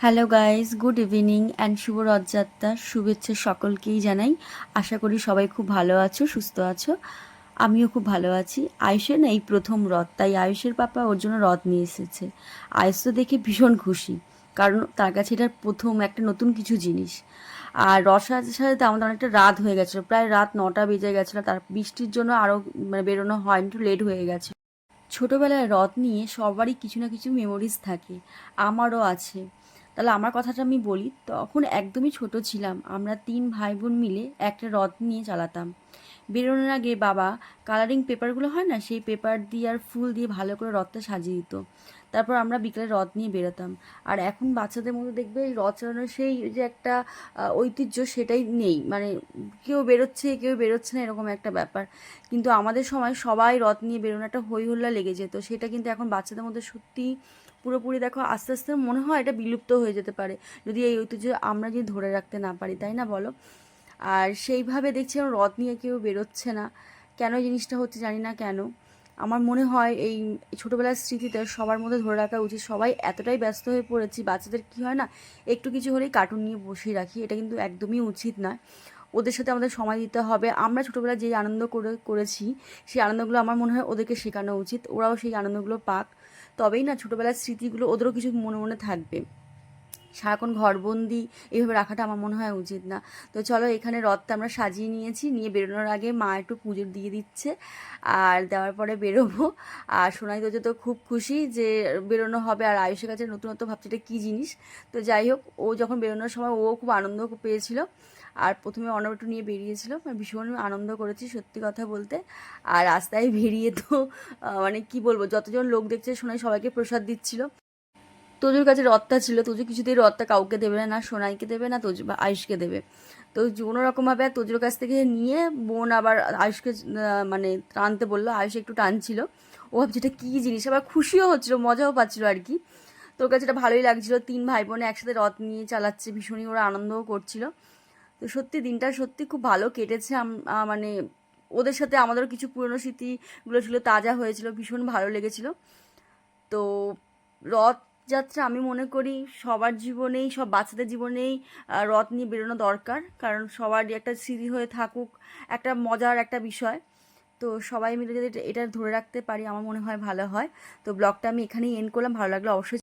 Hello guys, good evening and শুভ রথযাত্রা শুভেচ্ছা সকলকেই জানাই। আশা করি সবাই খুব ভালো আছো, সুস্থ আছো। আমিও খুব ভালো আছি। আয়ুষের না এই প্রথম রথ, তাই আয়ুষের পাপা ওর জন্য রথ নিয়ে এসেছে। আয়ুষ তো দেখে ভীষণ খুশি, কারণ তার কাছে এটা প্রথম একটা নতুন কিছু জিনিস। আর রথ সাজাতে সাজাতে আমাদের অনেকটা রাত হয়ে গেছিলো, প্রায় রাত 9টা বেজে গেছিলো। তার বৃষ্টির জন্য আরও বেরোনো হয়, একটু লেট হয়ে গেছে। ছোটোবেলায় রথ নিয়ে সবারই কিছু না কিছু মেমোরিজ থাকে, আমারও আছে। তাহলে আমার কথাটা আমি বলি, তখন একদমই ছোট ছিলাম। আমরা 3 ভাই বোন মিলে একটা রথ নিয়ে চালাতাম। বেরোনোর আগে বাবা কালারিং পেপারগুলো হয় না, সেই পেপার দিয়ে আর ফুল দিয়ে ভালো করে রথটা সাজিয়ে দিত। তারপর আমরা বিকেলে রথ নিয়ে বেরোতাম। আর এখন বাচ্চাদের মধ্যে দেখবে এই রথ চালানোর সেই যে একটা ঐতিহ্য, সেটাই নেই। মানে কেউ বেরোচ্ছে কেউ বেরোচ্ছে না, এরকম একটা ব্যাপার। কিন্তু আমাদের সময় সবাই রথ নিয়ে বেরোনো একটা হই হুল্লা লেগে যেত। সেটা কিন্তু এখন বাচ্চাদের মধ্যে সত্যি পুরোপুরি দেখো আস্তে আস্তে মনে হয় এটা বিলুপ্ত হয়ে যেতে পারে, যদি এই ঐতিহ্য আমরা যদি ধরে রাখতে না পারি, তাই না বলো? আর সেইভাবে দেখছি এখন রথ নিয়ে কেউ বেরোচ্ছে না। কেন এই জিনিসটা হচ্ছে জানি না কেন। আমার মনে হয় এই ছোটোবেলার স্মৃতিতে সবার মধ্যে ধরে রাখা উচিত। সবাই এতটাই ব্যস্ত হয়ে পড়েছি, বাচ্চাদের কী হয় না, একটু কিছু হলেই কার্টুন নিয়ে বসিয়ে রাখি। এটা কিন্তু একদমই উচিত নয়। ওদের সাথে আমাদের সময় দিতে হবে। আমরা ছোটোবেলায় যেই আনন্দ করেছি, সেই আনন্দগুলো আমার মনে হয় ওদেরকে শেখানো উচিত। ওরাও সেই আনন্দগুলো পাক, তবেই না ছোটোবেলার স্মৃতিগুলো ওদেরও কিছু মনে মনে থাকবে। সারাক্ষণ ঘরবন্দি এইভাবে রাখাটা আমার মনে হয় উচিত না। তো চলো, এখানে রথটা আমরা সাজিয়ে নিয়েছি। নিয়ে বেরোনোর আগে মা একটু পুজো দিয়ে দিচ্ছে, আর দেওয়ার পরে বেরোবো। আর সোনাই তো খুব খুশি যে বেরোনো হবে। আর আয়ুষের কাছে নতুনত্ব ভাবছে এটা কী জিনিস। তো যাই হোক, ও যখন বেরোনোর সময় ও খুব আনন্দ পেয়েছিল। আর প্রথমে অর্ণবটু নিয়ে বেরিয়েছিল, ভীষণ আনন্দ করেছি সত্যি কথা বলতে। আর রাস্তায় বেরিয়ে তো মানে কি বলবো, যতজন লোক দেখছে সোনাই সবাইকে প্রসাদ দিচ্ছিল। তোজোর কাছে রথটা ছিল, তোজো কিছুতেই রথটা কাউকে দেবে না, না সোনাইকে দেবে না তোজো বা আয়ুষকে দেবে। তো কোনো রকমভাবে তোজোর কাছ থেকে নিয়ে বোন আবার আয়ুষকে মানে টানতে বললো। আয়ুষ একটু টানছিল, ও ভাবছে এটা কী জিনিস, আবার খুশিও হচ্ছিলো, মজাও পাচ্ছিলো আর কি। তোর কাছে এটা ভালোই লাগছিলো, 3 ভাই বোনে একসাথে রথ নিয়ে চালাচ্ছে, ভীষণই ওরা আনন্দও করছিল। তো সত্যি দিনটা সত্যি খুব ভালো কেটেছে। মানে ওদের সাথে আমাদেরও কিছু পুরনো স্মৃতিগুলো ছিল, তাজা হয়েছিল, ভীষণ ভালো লেগেছিল। তো রথযাত্রা আমি মনে করি সবার জীবনেই, সব বাচ্চাদের জীবনেই রথ নিয়ে বেরোনো দরকার, কারণ সবারই একটা স্মৃতি হয়ে থাকুক, একটা মজার একটা বিষয়। তো সবাই মিলে যদি এটা ধরে রাখতে পারি, আমার মনে হয় ভালো হয়। তো ব্লগটা আমি এখানেই এন্ড করলাম। ভালো লাগলো অবশ্যই